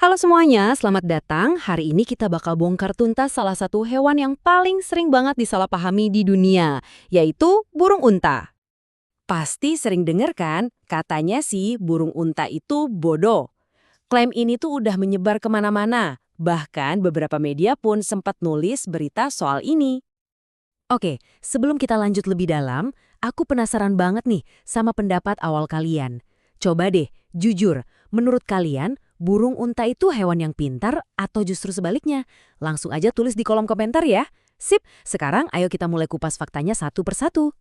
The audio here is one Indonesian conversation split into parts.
Halo semuanya, selamat datang. Hari ini kita bakal bongkar tuntas salah satu hewan yang paling sering banget disalahpahami di dunia, yaitu burung unta. Pasti sering denger kan, katanya sih burung unta itu bodoh. Klaim ini tuh udah menyebar kemana-mana, bahkan beberapa media pun sempat nulis berita soal ini. Oke, sebelum kita lanjut lebih dalam, aku penasaran banget nih sama pendapat awal kalian. Coba deh, jujur, menurut kalian, burung unta itu hewan yang pintar atau justru sebaliknya? Langsung aja tulis di kolom komentar ya. Sip, sekarang ayo kita mulai kupas faktanya satu persatu.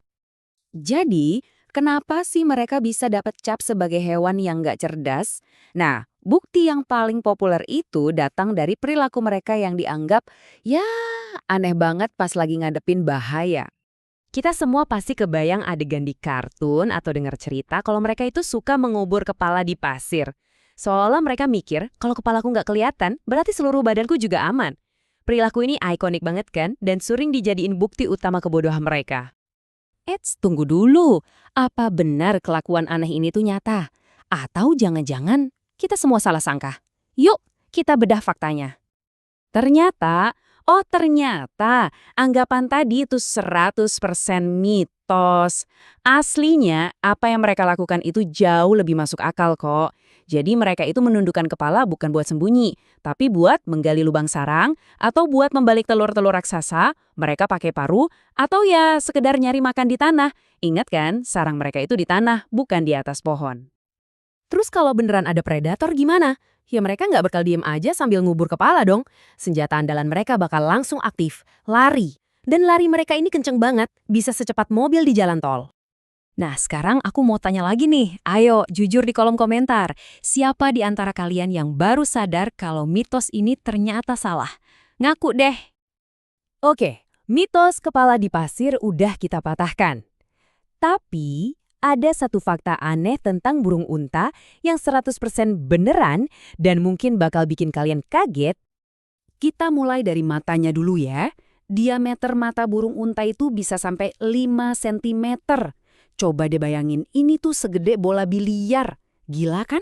Jadi, kenapa sih mereka bisa dapat cap sebagai hewan yang nggak cerdas? Nah, bukti yang paling populer itu datang dari perilaku mereka yang dianggap, ya, aneh banget pas lagi ngadepin bahaya. Kita semua pasti kebayang adegan di kartun atau dengar cerita kalau mereka itu suka mengubur kepala di pasir. Seolah mereka mikir, kalau kepalaku nggak kelihatan, berarti seluruh badanku juga aman. Perilaku ini ikonik banget kan, dan sering dijadiin bukti utama kebodohan mereka. Eits, tunggu dulu. Apa benar kelakuan aneh ini tuh nyata? Atau jangan-jangan kita semua salah sangka? Yuk, kita bedah faktanya. Ternyata, anggapan tadi itu 100% mitos. Aslinya, apa yang mereka lakukan itu jauh lebih masuk akal kok. Jadi mereka itu menundukkan kepala bukan buat sembunyi, tapi buat menggali lubang sarang, atau buat membalik telur-telur raksasa, mereka pakai paruh, atau ya sekedar nyari makan di tanah. Ingat kan, sarang mereka itu di tanah, bukan di atas pohon. Terus kalau beneran ada predator gimana? Ya mereka nggak bakal diem aja sambil ngubur kepala dong. Senjata andalan mereka bakal langsung aktif, lari. Dan lari mereka ini kenceng banget, bisa secepat mobil di jalan tol. Nah sekarang aku mau tanya lagi nih, ayo jujur di kolom komentar. Siapa di antara kalian yang baru sadar kalau mitos ini ternyata salah? Ngaku deh. Oke, mitos kepala di pasir udah kita patahkan. Tapi, ada satu fakta aneh tentang burung unta yang 100% beneran dan mungkin bakal bikin kalian kaget. Kita mulai dari matanya dulu ya. Diameter mata burung unta itu bisa sampai 5 cm. Coba deh bayangin, ini tuh segede bola biliar. Gila kan?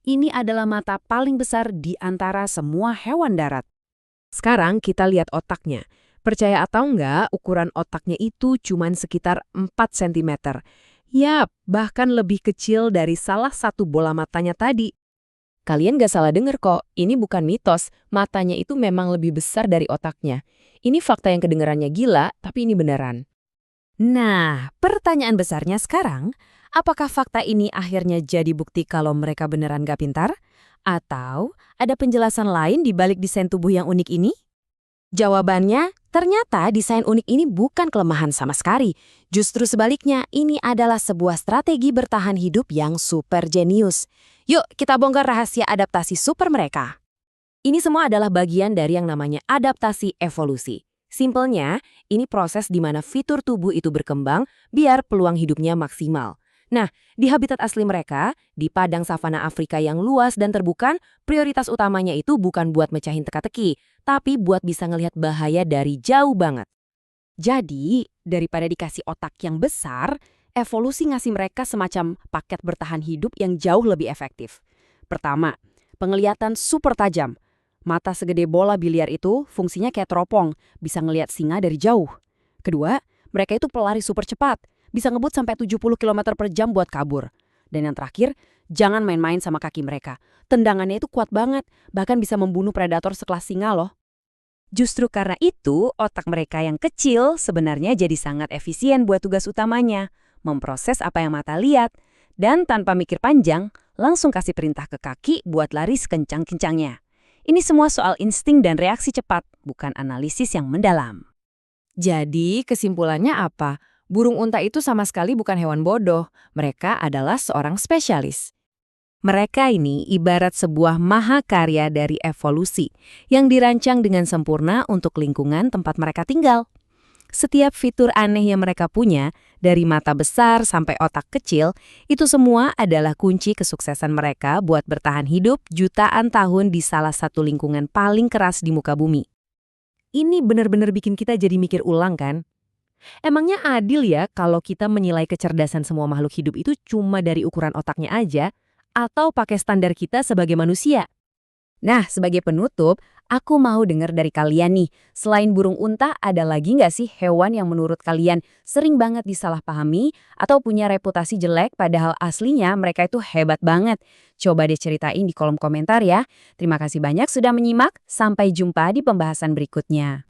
Ini adalah mata paling besar di antara semua hewan darat. Sekarang kita lihat otaknya. Percaya atau enggak, ukuran otaknya itu cuma sekitar 4 cm. Yap, bahkan lebih kecil dari salah satu bola matanya tadi. Kalian gak salah denger kok, ini bukan mitos. Matanya itu memang lebih besar dari otaknya. Ini fakta yang kedengarannya gila, tapi ini beneran. Nah, pertanyaan besarnya sekarang, apakah fakta ini akhirnya jadi bukti kalau mereka beneran gak pintar? Atau ada penjelasan lain di balik desain tubuh yang unik ini? Jawabannya, ternyata desain unik ini bukan kelemahan sama sekali. Justru sebaliknya, ini adalah sebuah strategi bertahan hidup yang super jenius. Yuk, kita bongkar rahasia adaptasi super mereka. Ini semua adalah bagian dari yang namanya adaptasi evolusi. Simpelnya, ini proses di mana fitur tubuh itu berkembang biar peluang hidupnya maksimal. Nah, di habitat asli mereka, di padang savana Afrika yang luas dan terbuka, prioritas utamanya itu bukan buat mecahin teka-teki, tapi buat bisa ngelihat bahaya dari jauh banget. Jadi, daripada dikasih otak yang besar, evolusi ngasih mereka semacam paket bertahan hidup yang jauh lebih efektif. Pertama, penglihatan super tajam. Mata segede bola biliar itu fungsinya kayak teropong, bisa ngelihat singa dari jauh. Kedua, mereka itu pelari super cepat, bisa ngebut sampai 70 km per jam buat kabur. Dan yang terakhir, jangan main-main sama kaki mereka. Tendangannya itu kuat banget, bahkan bisa membunuh predator sekelas singa loh. Justru karena itu, otak mereka yang kecil sebenarnya jadi sangat efisien buat tugas utamanya, memproses apa yang mata lihat, dan tanpa mikir panjang, langsung kasih perintah ke kaki buat lari sekencang-kencangnya. Ini semua soal insting dan reaksi cepat, bukan analisis yang mendalam. Jadi, kesimpulannya apa? Burung unta itu sama sekali bukan hewan bodoh. Mereka adalah seorang spesialis. Mereka ini ibarat sebuah mahakarya dari evolusi yang dirancang dengan sempurna untuk lingkungan tempat mereka tinggal. Setiap fitur aneh yang mereka punya, dari mata besar sampai otak kecil, itu semua adalah kunci kesuksesan mereka buat bertahan hidup jutaan tahun di salah satu lingkungan paling keras di muka bumi. Ini benar-benar bikin kita jadi mikir ulang kan? Emangnya adil ya kalau kita menilai kecerdasan semua makhluk hidup itu cuma dari ukuran otaknya aja, atau pakai standar kita sebagai manusia? Nah, sebagai penutup, aku mau dengar dari kalian nih. Selain burung unta, ada lagi nggak sih hewan yang menurut kalian sering banget disalahpahami atau punya reputasi jelek padahal aslinya mereka itu hebat banget? Coba deh ceritain di kolom komentar ya. Terima kasih banyak sudah menyimak. Sampai jumpa di pembahasan berikutnya.